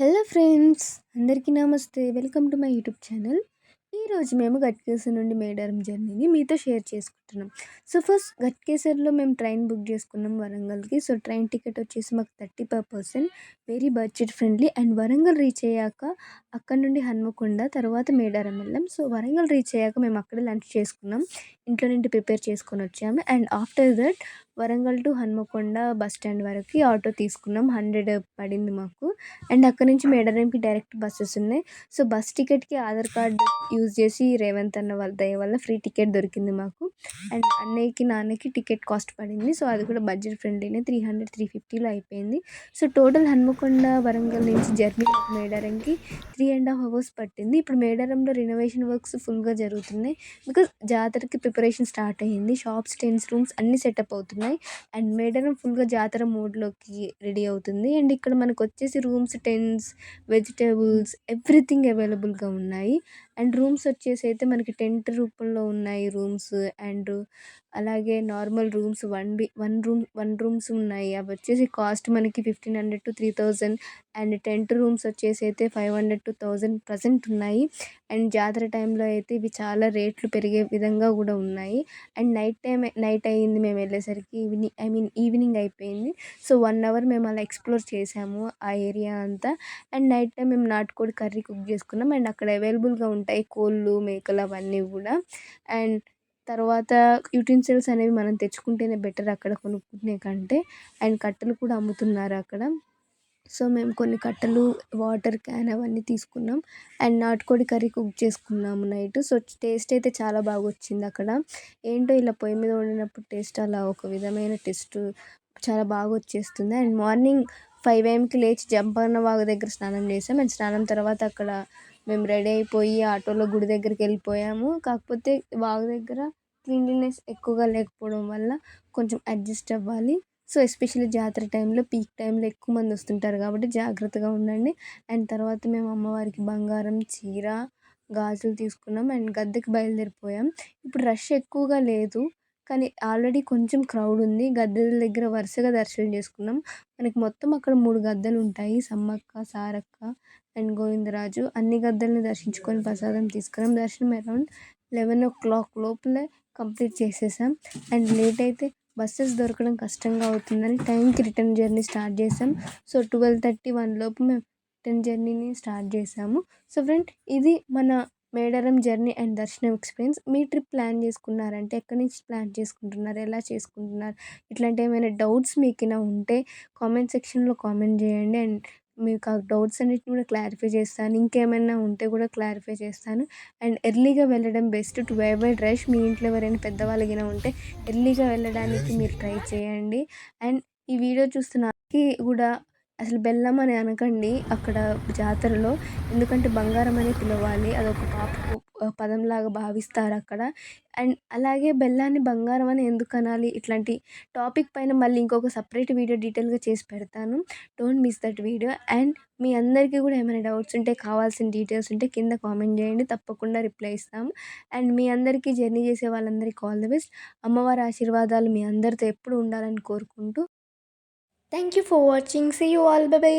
Hello friends, అందరికీ నమస్తే. Welcome to my YouTube channel. ఈరోజు మేము గట్కేసర్ నుండి మేడారం జర్నీని మీతో షేర్ చేసుకుంటున్నాం. సో ఫస్ట్ గట్కేసర్లో మేము ట్రైన్ బుక్ చేసుకున్నాం వరంగల్కి. సో ట్రైన్ టికెట్ వచ్చేసి మాకు 30 per person, very budget friendly. And Warangal reach అయ్యాక అక్కడ నుండి హన్మకొండ, తర్వాత మేడారం వెళ్ళాం. సో వరంగల్ రీచ్ అయ్యాక మేము అక్కడే లంచ్ చేసుకున్నాం, ఇంట్లో నుండి ప్రిపేర్ చేసుకొని వచ్చాము. And after that Warangal to Hanmakonda bus stand వరకు ఆటో తీసుకున్నాం, 100 పడింది మాకు. అండ్ అక్కడ నుంచి మేడారంకి డైరెక్ట్ బస్సెస్ ఉన్నాయి. సో బస్ టికెట్కి ఆధార్ కార్డ్ యూజ్ చేసి రేవంత్ అన్న వాళ్ళ దయ వల్ల ఫ్రీ టికెట్ దొరికింది మాకు. అండ్ అన్నయ్యకి నాన్నకి టికెట్ కాస్ట్ పడింది. సో అది కూడా బడ్జెట్ ఫ్రెండ్లీనే, 300-350లో అయిపోయింది. సో టోటల్ హన్మకొండ వరంగల్ నుంచి జర్నీ మేడారంకి 3.5 hours పట్టింది. ఇప్పుడు మేడారంలో రెనోవేషన్ వర్క్స్ ఫుల్గా జరుగుతున్నాయి, బికాజ్ జాతరకి ప్రిపరేషన్ స్టార్ట్ అయ్యింది. షాప్స్, టెన్స్, రూమ్స్ అన్నీ సెటప్ అవుతున్నాయి. అండ్ మేడారం ఫుల్గా జాతర మోడ్లోకి రెడీ అవుతుంది. అండ్ ఇక్కడ మనకు వచ్చేసి రూమ్స్, టెంట్స్, వెజిటేబుల్స్ ఎవ్రీథింగ్ అవైలబుల్గా ఉన్నాయి. అండ్ రూమ్స్ వచ్చేసి అయితే మనకి టెంట్ రూపంలో ఉన్నాయి రూమ్స్. అండ్ అలాగే నార్మల్ రూమ్స్, వన్ రూమ్స్ ఉన్నాయి. అవి వచ్చేసి కాస్ట్ మనకి 1500-3000. అండ్ టెంట్ రూమ్స్ వచ్చేసి అయితే 500-1000 ప్రజెంట్ ఉన్నాయి. అండ్ జాతర టైంలో అయితే ఇవి చాలా రేట్లు పెరిగే విధంగా కూడా ఉన్నాయి. అండ్ నైట్ అయ్యింది మేము వెళ్ళేసరికి, ఈవినింగ్ అయిపోయింది. సో 1 hour మేము అలా ఎక్స్ప్లోర్ చేసాము ఆ ఏరియా అంతా. అండ్ నైట్ టైం మేము నాటుకోడి కర్రీ కుక్ చేసుకున్నాం. అండ్ అక్కడ అవైలబుల్గా ఉంటాయి కోళ్ళు, మేకలు అవన్నీ కూడా. అండ్ తర్వాత యుటెన్సిల్స్ అనేవి మనం తెచ్చుకుంటేనే బెటర్ అక్కడ కొనుక్కునే కంటే. అండ్ కట్టెలు కూడా అమ్ముతున్నారు అక్కడ. సో మేము కొన్ని కట్టెలు, వాటర్ క్యాన్ అవన్నీ తీసుకున్నాం. అండ్ నాటుకోడి కర్రీ కుక్ చేసుకున్నాము నైట్. సో టేస్ట్ అయితే చాలా బాగా వచ్చింది అక్కడ. ఏంటో ఇలా పొయ్యి మీద వండినప్పుడు టేస్ట్ అలా ఒక విధమైన టేస్ట్ చాలా బాగా వచ్చేస్తుంది. అండ్ మార్నింగ్ 5 AM లేచి జంపన్న వాగు దగ్గర స్నానం చేసాం. అండ్ స్నానం తర్వాత అక్కడ మేము రెడీ అయిపోయి ఆటోలో గుడి దగ్గరికి వెళ్ళిపోయాము. కాకపోతే వాగు దగ్గర క్లీన్లీనెస్ ఎక్కువగా లేకపోవడం వల్ల కొంచెం అడ్జస్ట్ అవ్వాలి. సో ఎస్పెషల్లీ జాతర టైంలో, పీక్ టైంలో ఎక్కువ మంది వస్తుంటారు కాబట్టి జాగ్రత్తగా ఉండండి. అండ్ తర్వాత మేము అమ్మవారికి బంగారం, చీర, గాజులు తీసుకున్నాం. అండ్ గద్దెకి బయలుదేరిపోయాం. ఇప్పుడు రష్ ఎక్కువగా లేదు, కానీ ఆల్రెడీ కొంచెం క్రౌడ్ ఉంది. గద్దెల దగ్గర వరుసగా దర్శనం చేసుకున్నాం. మనకి మొత్తం అక్కడ 3 గద్దెలు ఉంటాయి, సమ్మక్క, సారక్క అండ్ గోవిందరాజు. అన్ని గద్దెలను దర్శించుకొని ప్రసాదం తీసుకున్నాం. దర్శనం అరౌండ్ 11 o'clock లోపలే కంప్లీట్ చేసేసాం. అండ్ లేట్ అయితే బస్సెస్ దొరకడం కష్టంగా అవుతుందని టైంకి రిటర్న్ జర్నీ స్టార్ట్ చేసాం. సో 12:30-1 లోపు మేము రిటర్న్ జర్నీని స్టార్ట్ చేసాము. సో ఫ్రెండ్, ఇది మన మేడారం జర్నీ అండ్ దర్శనం ఎక్స్పీరియన్స్. మీ ట్రిప్ ప్లాన్ చేసుకున్నారంటే ఎక్కడి నుంచి ప్లాన్ చేసుకుంటున్నారు, ఎలా చేసుకుంటున్నారు, ఇట్లాంటి ఏమైనా డౌట్స్ మీకు ఉంటే కామెంట్ సెక్షన్లో కామెంట్ చేయండి. అండ్ మీకు ఆ డౌట్స్ అన్నిటిని కూడా క్లారిఫై చేస్తాను. ఇంకేమైనా ఉంటే కూడా క్లారిఫై చేస్తాను. అండ్ ఎర్లీగా వెళ్ళడం బెస్ట్ టు అవాయిడ్ రష్. మీ ఇంట్లో ఎవరైనా పెద్దవాళ్ళకి ఉంటే ఎర్లీగా వెళ్ళడానికి మీరు ట్రై చేయండి. అండ్ ఈ వీడియో చూస్తున్నకి కూడా అసలు బెల్లం అని అనకండి అక్కడ జాతరలో, ఎందుకంటే బంగారం అని పిలవాలి. అదొక పాపపు పదంలాగా భావిస్తారు అక్కడ. అండ్ అలాగే బెల్లాన్ని బంగారం అని ఎందుకు అనాలి, ఇట్లాంటి టాపిక్ పైన మళ్ళీ ఇంకొక సపరేట్ వీడియో డీటెయిల్గా చేసి పెడతాను. Don't miss that video. And మీ అందరికీ కూడా ఏమైనా డౌట్స్ ఉంటే, కావాల్సిన డీటెయిల్స్ ఉంటే కింద కామెంట్ చేయండి, తప్పకుండా రిప్లై ఇస్తాము. అండ్ మీ అందరికీ, జర్నీ చేసే వాళ్ళందరికీ ఆల్ ది బెస్ట్. అమ్మవారి ఆశీర్వాదాలు మీ అందరితో ఎప్పుడు ఉండాలని కోరుకుంటూ, thank you for watching. See you all. Bye by.